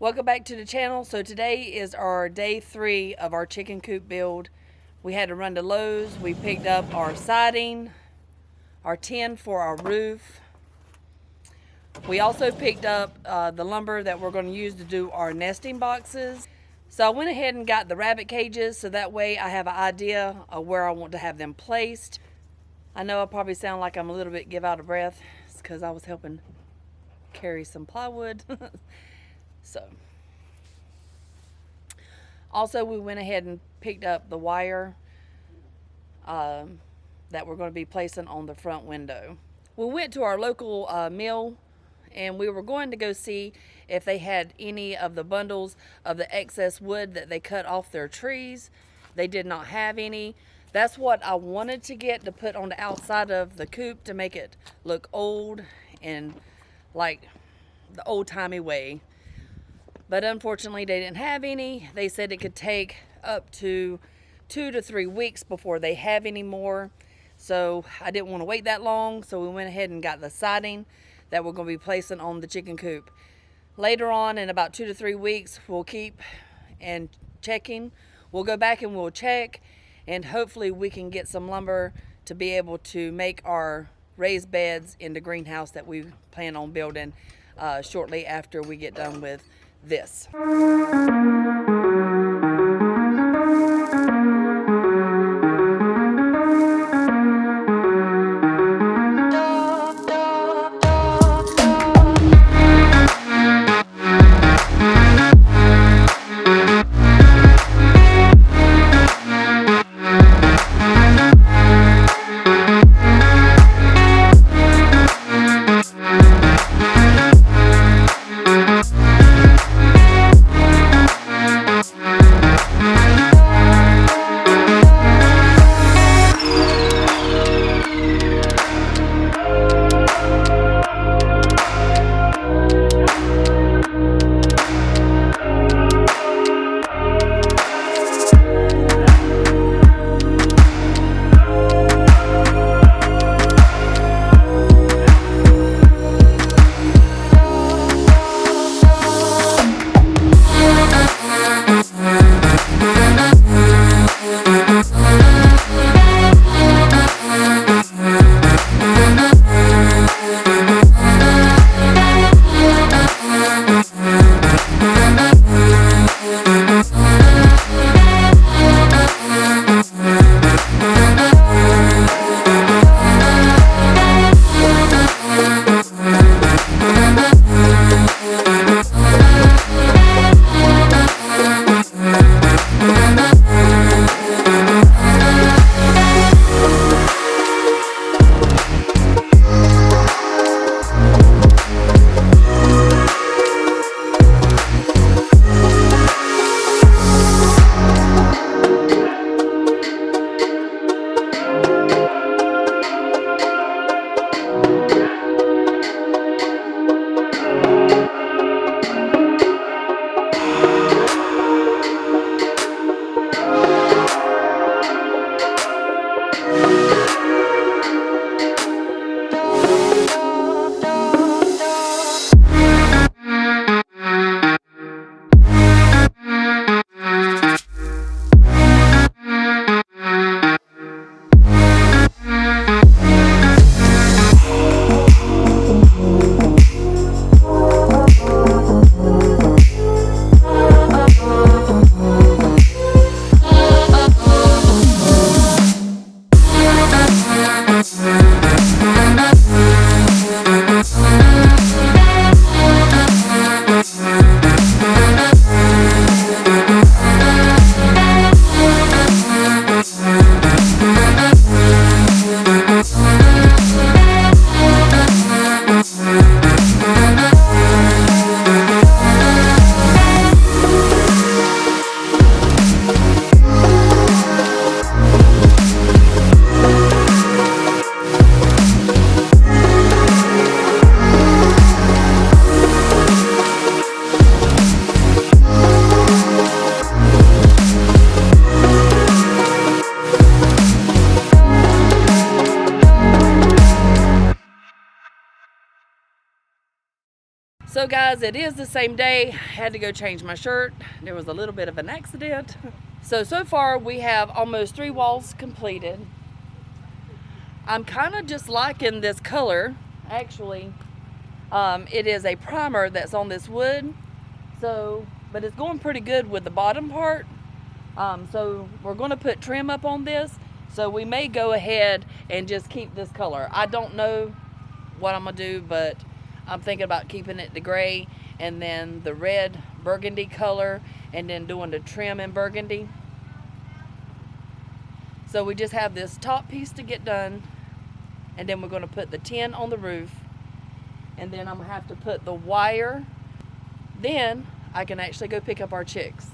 Welcome back to the channel. So today is our day 3 of our chicken coop build. We had to run to Lowe's. We picked up our siding, our tin for our roof. We also picked up the lumber that we're going to use to do our nesting boxes. So I went ahead and got the rabbit cages so that way I have an idea of where I want to have them placed. I know I probably sound like I'm a little bit give out of breath. It's because I was helping carry some plywood. So also we went ahead and picked up the wire that we're going to be placing on the front window. We went to our local mill and we were going to go see if they had any of the bundles of the excess wood that they cut off their trees. They did not have any. That's what I wanted to get to put on the outside of the coop to make it look old and like the old-timey way. But unfortunately they didn't have any. They said it could take up to 2 to 3 weeks before they have any more. So I didn't want to wait that long, so we went ahead and got the siding that we're going to be placing on the chicken coop. Later on, in about 2 to 3 weeks, we'll keep and checking. We'll go back and we'll check, and hopefully we can get some lumber to be able to make our raised beds in the greenhouse that we plan on building shortly after we get done with this. So guys, it is the same day. I had to go change my shirt. There was a little bit of an accident. So far we have almost 3 walls completed. I'm kind of just liking this color. Actually, it is a primer that's on this wood. But it's going pretty good with the bottom part. So we're going to put trim up on this. So we may go ahead and just keep this color. I don't know what I'm going to do, but I'm thinking about keeping it the gray and then the red burgundy color and then doing the trim in burgundy. So we just have this top piece to get done, and then we're going to put the tin on the roof, and then I'm going to have to put the wire. Then I can actually go pick up our chicks.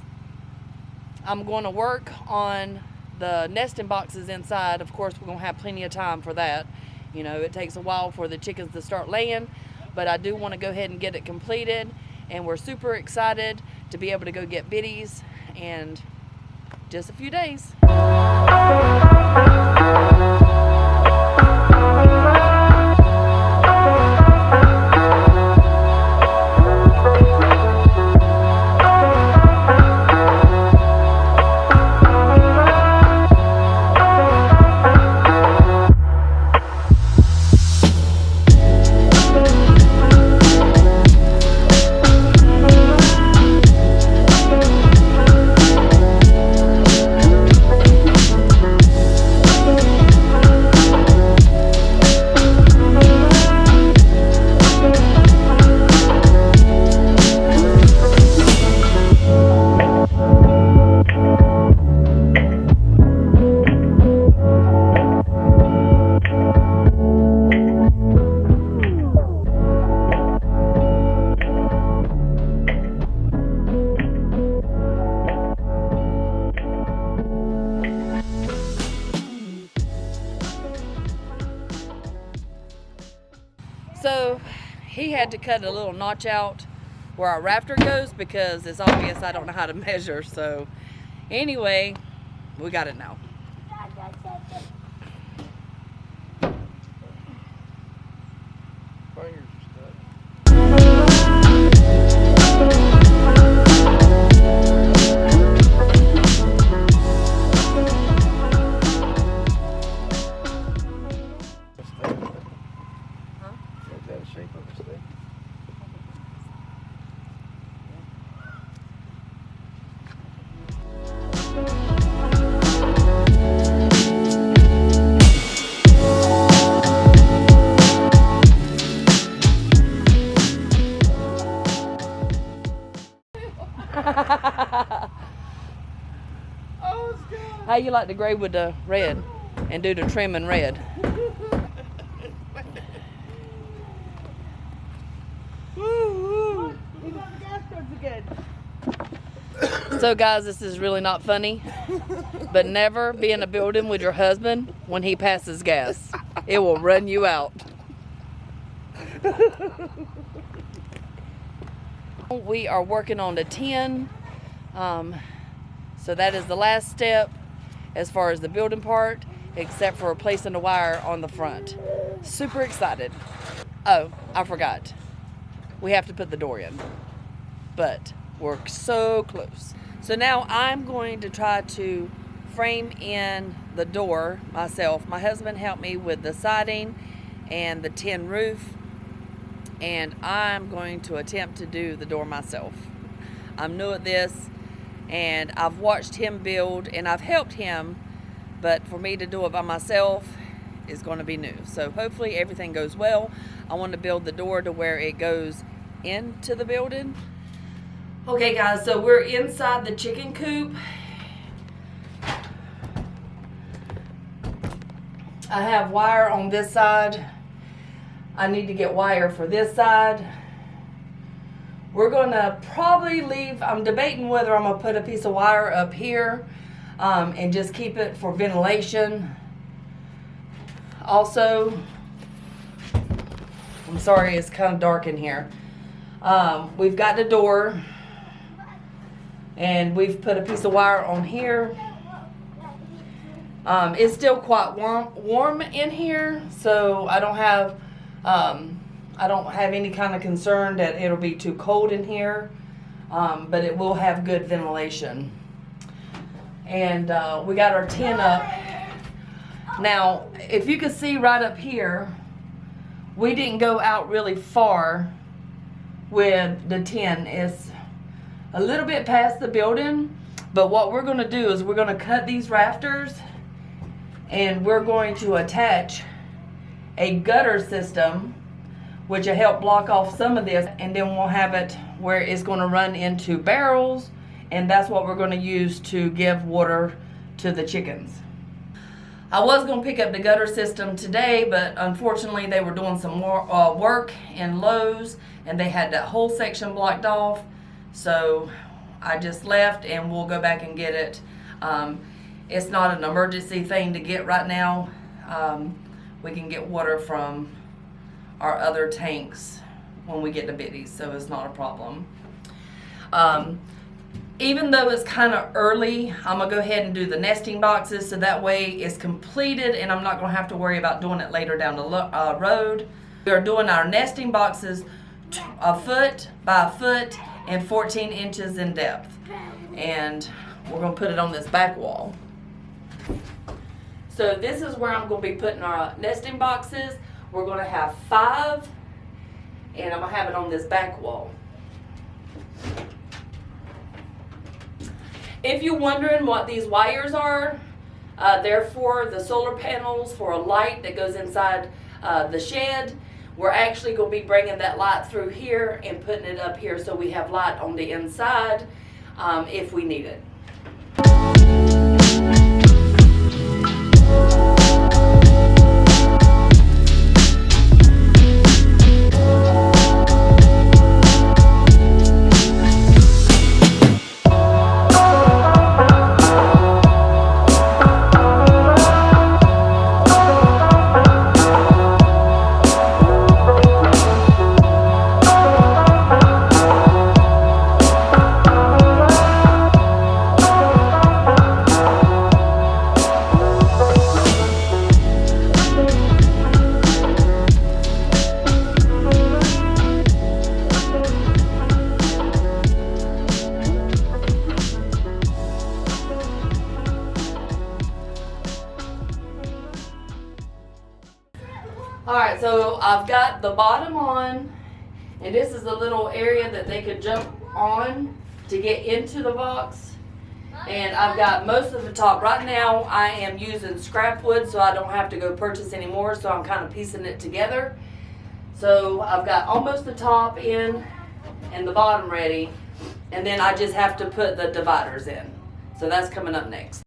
I'm going to work on the nesting boxes inside. Of course, we're going to have plenty of time for that. You know, it takes a while for the chickens to start laying, but I do want to go ahead and get it completed, and we're super excited to be able to go get biddies in just a few days. So he had to cut a little notch out where our rafter goes because it's obvious I don't know how to measure. So anyway, we got it now. How you like the gray with the red and do the trim in red? So guys, this is really not funny, but never be in a building with your husband when he passes gas. It will run you out. We are working on the tin. So that is the last step as far as the building part, except for replacing the wire on the front. Super excited. Oh, I forgot. We have to put the door in, but we're so close. So now I'm going to try to frame in the door myself. My husband helped me with the siding and the tin roof, and I'm going to attempt to do the door myself. I'm new at this, and I've watched him build and I've helped him, but for me to do it by myself is going to be new. So hopefully everything goes well. I want to build the door to where it goes into the building. Okay guys, so we're inside the chicken coop. I have wire on this side. I need to get wire for this side. We're gonna probably leave, I'm debating whether I'm gonna put a piece of wire up here and just keep it for ventilation. Also, I'm sorry, it's kind of dark in here. We've got the door and we've put a piece of wire on here. It's still quite warm in here, so I don't have, I I don't have any kind of concern that it'll be too cold in here, but it will have good ventilation. And we got our tin up. Now, if you can see right up here, we didn't go out really far with the tin. It's a little bit past the building, but what we're going to do is we're going to cut these rafters and we're going to attach a gutter system, which will help block off some of this, and then we'll have it where it's going to run into barrels, and that's what we're going to use to give water to the chickens. I was going to pick up the gutter system today, but unfortunately they were doing some more work in Lowe's and they had that whole section blocked off, so I just left and we'll go back and get it. It's not an emergency thing to get right now. We can get water from our other tanks when we get to biddies, so it's not a problem. Even though it's kind of early, I'm going to go ahead and do the nesting boxes so that way it's completed and I'm not going to have to worry about doing it later down the road. We are doing our nesting boxes 1 foot by 1 foot and 14 inches in depth. And we're going to put it on this back wall. So this is where I'm going to be putting our nesting boxes. We're going to have 5, and I'm going to have it on this back wall. If you're wondering what these wires are, they're for the solar panels for a light that goes inside the shed. We're actually going to be bringing that light through here and putting it up here so we have light on the inside if we need it. Alright, so I've got the bottom on, and this is a little area that they could jump on to get into the box. And I've got most of the top. Right now I am using scrap wood so I don't have to go purchase any more, so I'm kind of piecing it together. So I've got almost the top in and the bottom ready, and then I just have to put the dividers in. So that's coming up next.